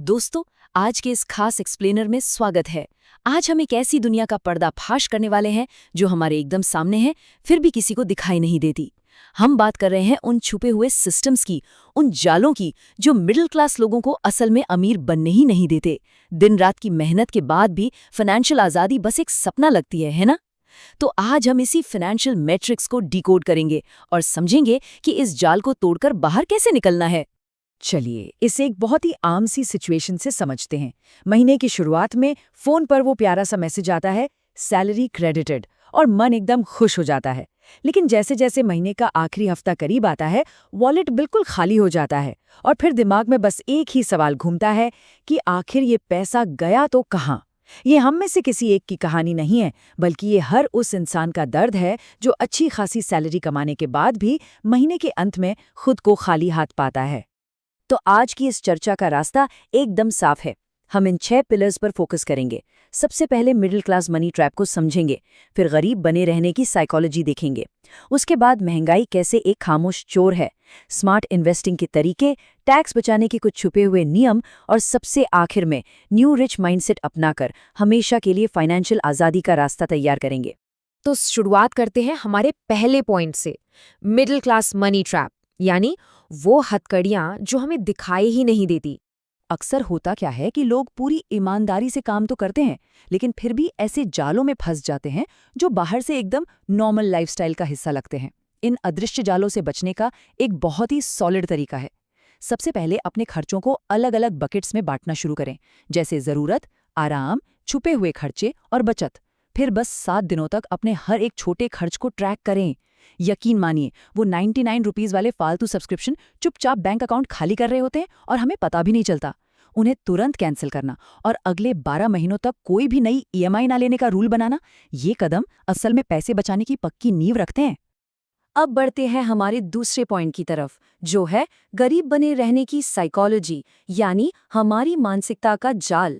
दोस्तों, आज के इस खास एक्सप्लेनर में स्वागत है। आज हम एक ऐसी दुनिया का पर्दाफाश करने वाले हैं जो हमारे एकदम सामने है, फिर भी किसी को दिखाई नहीं देती। हम बात कर रहे हैं उन छुपे हुए सिस्टम्स की, उन जालों की जो मिडिल क्लास लोगों को असल में अमीर बनने ही नहीं देते। दिन रात की मेहनत के बाद भी फाइनेंशियल आज़ादी बस एक सपना लगती है ना? तो आज हम इसी फाइनेंशियल मैट्रिक्स को डिकोड करेंगे और समझेंगे कि इस जाल को तोड़कर बाहर कैसे निकलना है। चलिए इसे एक बहुत ही आम सी सिचुएशन से समझते हैं। महीने की शुरुआत में फोन पर वो प्यारा सा मैसेज आता है, सैलरी क्रेडिटेड, और मन एकदम खुश हो जाता है। लेकिन जैसे जैसे महीने का आखिरी हफ्ता करीब आता है, वॉलेट बिल्कुल खाली हो जाता है और फिर दिमाग में बस एक ही सवाल घूमता है कि आखिर ये पैसा गया तो कहाँ। ये हम में से किसी एक की कहानी नहीं है, बल्कि ये हर उस इंसान का दर्द है जो अच्छी खासी सैलरी कमाने के बाद भी महीने के अंत में खुद को खाली हाथ पाता है। तो आज की इस चर्चा का रास्ता एकदम साफ है। हम इन 6 पिलर्स पर फोकस करेंगे। सबसे पहले मिडिल क्लास मनी ट्रैप को समझेंगे, फिर गरीब बने रहने की साइकोलॉजी देखेंगे। उसके बाद महंगाई कैसे एक खामोश चोर है, स्मार्ट इन्वेस्टिंग के तरीके, टैक्स बचाने के कुछ छुपे हुए नियम, और सबसे आखिर में न्यू रिच माइंडसेट अपनाकर हमेशा के लिए फाइनेंशियल आज़ादी का रास्ता तैयार करेंगे। तो शुरुआत करते हैं हमारे पहले पॉइंट से, मिडिल क्लास मनी ट्रैप, यानी वो हथकड़ियां जो हमें दिखाई ही नहीं देती। अक्सर होता क्या है कि लोग पूरी ईमानदारी से काम तो करते हैं, लेकिन फिर भी ऐसे जालों में फंस जाते हैं जो बाहर से एकदम नॉर्मल लाइफस्टाइल का हिस्सा लगते हैं। इन अदृश्य जालों से बचने का एक बहुत ही सॉलिड तरीका है। सबसे पहले अपने खर्चों को अलग अलग बकेट्स में बांटना शुरू करें, जैसे ज़रूरत, आराम, छुपे हुए खर्चे और बचत। फिर बस 7 दिनों तक अपने हर एक छोटे खर्च को ट्रैक करें। यकीन मानिए, वो 99 रुपीज़ वाले फालतू सब्सक्रिप्शन चुपचाप बैंक अकाउंट खाली कर रहे होते हैं और हमें पता भी नहीं चलता। उन्हें तुरंत कैंसिल करना और अगले 12 महीनों तक कोई भी नई ईएमआई ना लेने का रूल बनाना, ये कदम असल में पैसे बचाने की पक्की नींव रखते हैं। अब बढ़ते हैं हमारे दूसरे पॉइंट की तरफ, जो है गरीब बने रहने की साइकोलॉजी, यानी हमारी मानसिकता का जाल।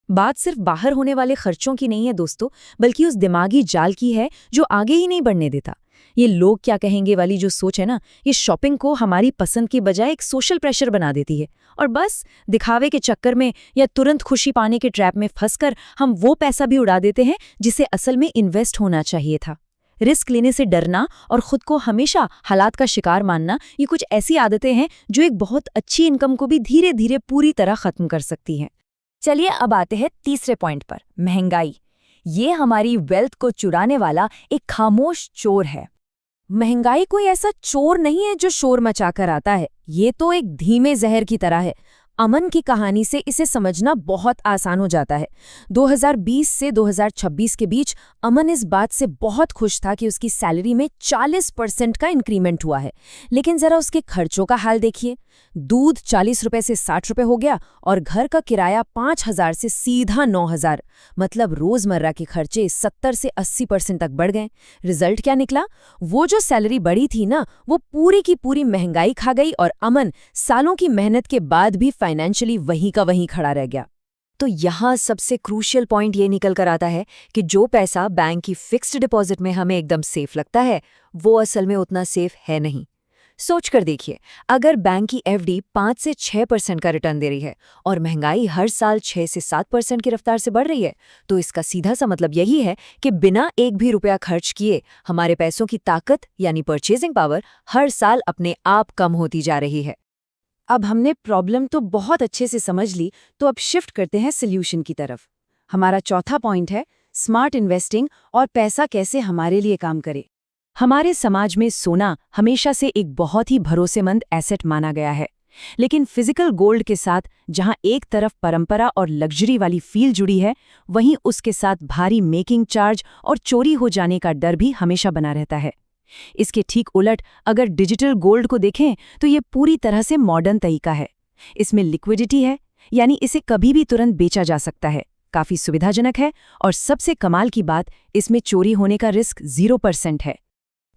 बात सिर्फ बाहर होने वाले खर्चों की नहीं है दोस्तों, बल्कि उस दिमागी जाल की है जो आगे ही नहीं बढ़ने देता। ये लोग क्या कहेंगे वाली जो सोच है ना, ये शॉपिंग को हमारी पसंद की बजाय एक सोशल प्रेशर बना देती है। और बस दिखावे के चक्कर में या तुरंत खुशी पाने के ट्रैप में फंसकर हम वो पैसा भी उड़ा देते हैं जिसे असल में इन्वेस्ट होना चाहिए था। रिस्क लेने से डरना और खुद को हमेशा हालात का शिकार मानना, ये कुछ ऐसी आदतें हैं जो एक बहुत अच्छी इनकम को भी धीरे धीरे पूरी तरह खत्म कर सकती हैं। चलिए अब आते हैं तीसरे पॉइंट पर, महंगाई। ये हमारी वेल्थ को चुराने वाला एक खामोश चोर है। महंगाई कोई ऐसा चोर नहीं है जो शोर मचाकर आता है, ये तो एक धीमे जहर की तरह है। अमन की कहानी से इसे समझना बहुत आसान हो जाता है। 2020 से 2026 के बीच अमन इस बात से बहुत खुश था कि उसकी सैलरी में 40% का इंक्रीमेंट हुआ है, लेकिन जरा उसके खर्चों का हाल देखिए। दूध 40 रुपए से 60 रुपए हो गया और घर का किराया 5,000 से सीधा 9,000। मतलब रोजमर्रा के खर्चे 70 से 80% तक बढ़ गए। रिजल्ट क्या निकला? वो जो सैलरी बढ़ी थी ना, वो पूरी की पूरी महंगाई खा गई और अमन सालों की मेहनत के बाद भी फाइनेंशियली वहीं का वहीं खड़ा रह गया। तो यहाँ सबसे क्रूशियल पॉइंट ये निकल कर आता है कि जो पैसा बैंक की फिक्स्ड डिपॉजिट में हमें एकदम सेफ लगता है, वो असल में उतना सेफ है नहीं। सोच कर देखिए, अगर बैंक की एफडी 5 से 6% का रिटर्न दे रही है और महंगाई हर साल 6 से 7% की रफ्तार से बढ़ रही है, तो इसका सीधा सा मतलब यही है कि बिना एक भी रुपया खर्च किए हमारे पैसों की ताकत यानी परचेजिंग पावर हर साल अपने आप कम होती जा रही है। अब हमने प्रॉब्लम तो बहुत अच्छे से समझ ली, तो अब शिफ्ट करते हैं सॉल्यूशन की तरफ। हमारा चौथा पॉइंट है स्मार्ट इन्वेस्टिंग और पैसा कैसे हमारे लिए काम करे। हमारे समाज में सोना हमेशा से एक बहुत ही भरोसेमंद एसेट माना गया है, लेकिन फिजिकल गोल्ड के साथ जहां एक तरफ परंपरा और लग्जरी वाली फील जुड़ी है, वहीं उसके साथ भारी मेकिंग चार्ज और चोरी हो जाने का डर भी हमेशा बना रहता है। इसके ठीक उलट अगर डिजिटल गोल्ड को देखें तो ये पूरी तरह से मॉडर्न तरीका है। इसमें लिक्विडिटी है, यानी इसे कभी भी तुरंत बेचा जा सकता है, काफी सुविधाजनक है, और सबसे कमाल की बात, इसमें चोरी होने का रिस्क 0% है।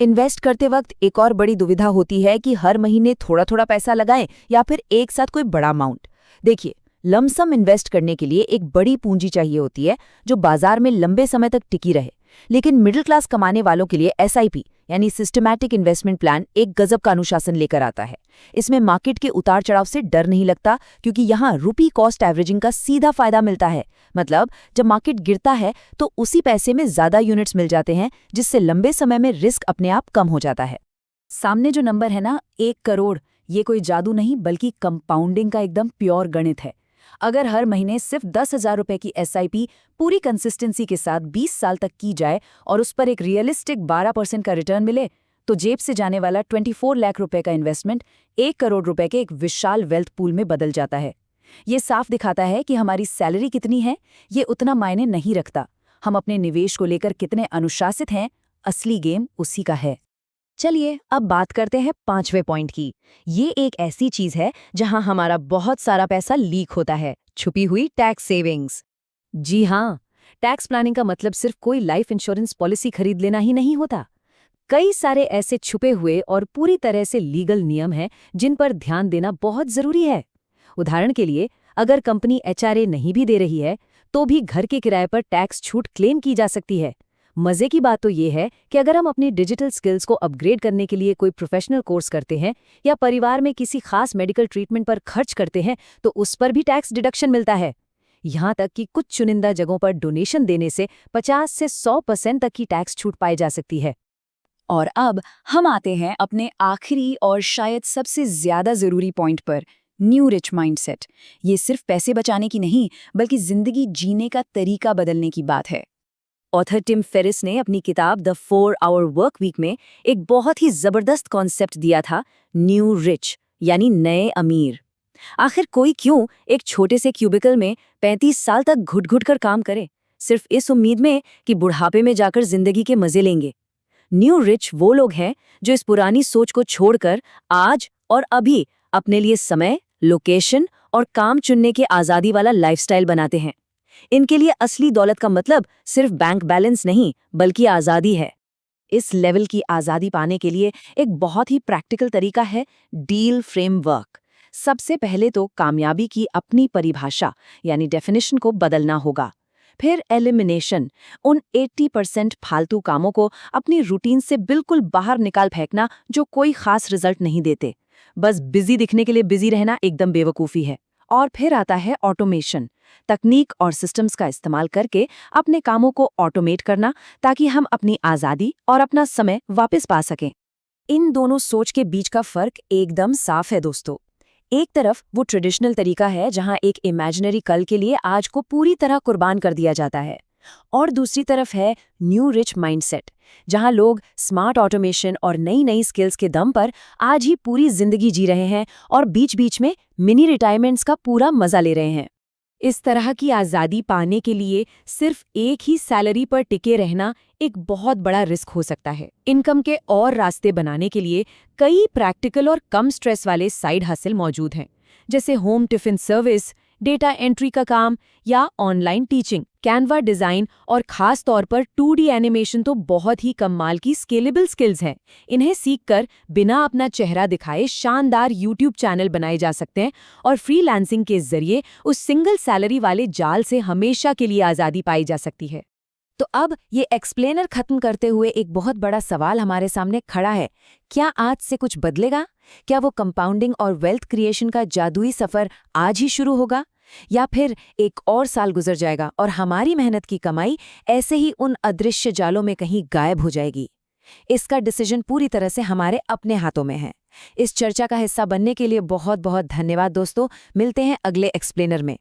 इन्वेस्ट करते वक्त एक और बड़ी दुविधा होती है कि हर महीने थोड़ा थोड़ा पैसा लगाएं या फिर एक साथ कोई बड़ा अमाउंट। देखिए, लमसम इन्वेस्ट करने के लिए एक बड़ी पूंजी चाहिए होती है जो बाजार में लंबे समय तक टिकी रहे। लेकिन मिडिल क्लास कमाने वालों के लिए एसआईपी यानी सिस्टमैटिक इन्वेस्टमेंट प्लान एक गजब का अनुशासन लेकर आता है। इसमें मार्केट के उतार चढ़ाव से डर नहीं लगता, क्योंकि यहाँ रुपी कॉस्ट एवरेजिंग का सीधा फायदा मिलता है। मतलब जब मार्केट गिरता है तो उसी पैसे में ज्यादा यूनिट्स मिल जाते हैं, जिससे लंबे समय में रिस्क अपने आप कम हो जाता है। सामने जो नंबर है ना, 1 करोड़, ये कोई जादू नहीं बल्कि कंपाउंडिंग का एकदम प्योर गणित है। अगर हर महीने सिर्फ 10,000 रुपए की एसआईपी पूरी कंसिस्टेंसी के साथ 20 साल तक की जाए और उस पर एक रियलिस्टिक 12% का रिटर्न मिले, तो जेब से जाने वाला 24 लाख रुपए का इन्वेस्टमेंट 1 करोड़ रुपए के एक विशाल वेल्थ पूल में बदल जाता है। ये साफ दिखाता है कि हमारी सैलरी कितनी है ये उतना मायने नहीं रखता, हम अपने निवेश को लेकर कितने अनुशासित हैं, असली गेम उसी का है। चलिए अब बात करते हैं 5वें पॉइंट की। ये एक ऐसी चीज है जहां हमारा बहुत सारा पैसा लीक होता है, छुपी हुई टैक्स सेविंग्स। जी हाँ, टैक्स प्लानिंग का मतलब सिर्फ कोई लाइफ इंश्योरेंस पॉलिसी खरीद लेना ही नहीं होता। कई सारे ऐसे छुपे हुए और पूरी तरह से लीगल नियम हैं जिन पर ध्यान देना बहुत जरूरी है। उदाहरण के लिए, अगर कंपनी एचआरए नहीं भी दे रही है तो भी घर के किराए पर टैक्स छूट क्लेम की जा सकती है। मजे की बात तो ये है कि अगर हम अपनी डिजिटल स्किल्स को अपग्रेड करने के लिए कोई प्रोफेशनल कोर्स करते हैं या परिवार में किसी खास मेडिकल ट्रीटमेंट पर खर्च करते हैं तो उस पर भी टैक्स डिडक्शन मिलता है। यहाँ तक कि कुछ चुनिंदा जगहों पर डोनेशन देने से 50 से 100% तक की टैक्स छूट पाई जा सकती है। और अब हम आते हैं अपने आखिरी और शायद सबसे ज्यादा जरूरी पॉइंट पर, न्यू रिच माइंडसेट। ये सिर्फ पैसे बचाने की नहीं बल्कि जिंदगी जीने का तरीका बदलने की बात है। ऑथर टिम फेरिस ने अपनी किताब द 4 आवर वर्क वीक में एक बहुत ही जबरदस्त कॉन्सेप्ट दिया था, न्यू रिच यानी नए अमीर। आखिर कोई क्यों एक छोटे से क्यूबिकल में 35 साल तक घुट-घुट कर काम करे, सिर्फ इस उम्मीद में कि बुढ़ापे में जाकर जिंदगी के मजे लेंगे। न्यू रिच वो लोग हैं जो इस पुरानी सोच को छोड़कर आज और अभी अपने लिए समय, लोकेशन और काम चुनने के आज़ादी वाला लाइफस्टाइल बनाते हैं। इनके लिए असली दौलत का मतलब सिर्फ बैंक बैलेंस नहीं बल्कि आज़ादी है। इस लेवल की आज़ादी पाने के लिए एक बहुत ही प्रैक्टिकल तरीका है डील फ्रेमवर्क। सबसे पहले तो कामयाबी की अपनी परिभाषा यानी डेफिनेशन को बदलना होगा। फिर एलिमिनेशन, उन 80% फालतू कामों को अपनी रूटीन से बिल्कुल बाहर निकाल फेंकना जो कोई खास रिजल्ट नहीं देते। बस बिजी दिखने के लिए बिजी रहना एकदम बेवकूफ़ी है। और फिर आता है ऑटोमेशन, तकनीक और सिस्टम्स का इस्तेमाल करके अपने कामों को ऑटोमेट करना ताकि हम अपनी आज़ादी और अपना समय वापस पा सकें। इन दोनों सोच के बीच का फर्क एकदम साफ है दोस्तों। एक तरफ वो ट्रेडिशनल तरीका है जहां एक इमेजिनरी कल के लिए आज को पूरी तरह कुर्बान कर दिया जाता है, और दूसरी तरफ है न्यू रिच माइंडसेट जहां लोग स्मार्ट ऑटोमेशन और नई नई स्किल्स के दम पर आज ही पूरी जिंदगी जी रहे हैं और बीच बीच में मिनी रिटायरमेंट्स का पूरा मजा ले रहे हैं। इस तरह की आज़ादी पाने के लिए सिर्फ एक ही सैलरी पर टिके रहना एक बहुत बड़ा रिस्क हो सकता है। इनकम के और रास्ते बनाने के लिए कई प्रैक्टिकल और कम स्ट्रेस वाले साइड हसल मौजूद हैं, जैसे home tiffin service, data entry का काम या ऑनलाइन टीचिंग, कैनवा डिज़ाइन और ख़ास तौर पर 2D एनिमेशन तो बहुत ही कमाल की स्केलेबल स्किल्स हैं। इन्हें सीखकर बिना अपना चेहरा दिखाए शानदार YouTube चैनल बनाए जा सकते हैं और फ्रीलांसिंग के जरिए उस सिंगल सैलरी वाले जाल से हमेशा के लिए आज़ादी पाई जा सकती है। तो अब ये एक्सप्लेनर खत्म करते हुए एक बहुत बड़ा सवाल हमारे सामने खड़ा है, क्या आज से कुछ बदलेगा? क्या वो कंपाउंडिंग और वेल्थ क्रिएशन का जादुई सफर आज ही शुरू होगा, या फिर एक और साल गुजर जाएगा और हमारी मेहनत की कमाई ऐसे ही उन अदृश्य जालों में कहीं गायब हो जाएगी? इसका डिसीजन पूरी तरह से हमारे अपने हाथों में है। इस चर्चा का हिस्सा बनने के लिए बहुत बहुत धन्यवाद दोस्तों। मिलते हैं अगले एक्सप्लेनर में।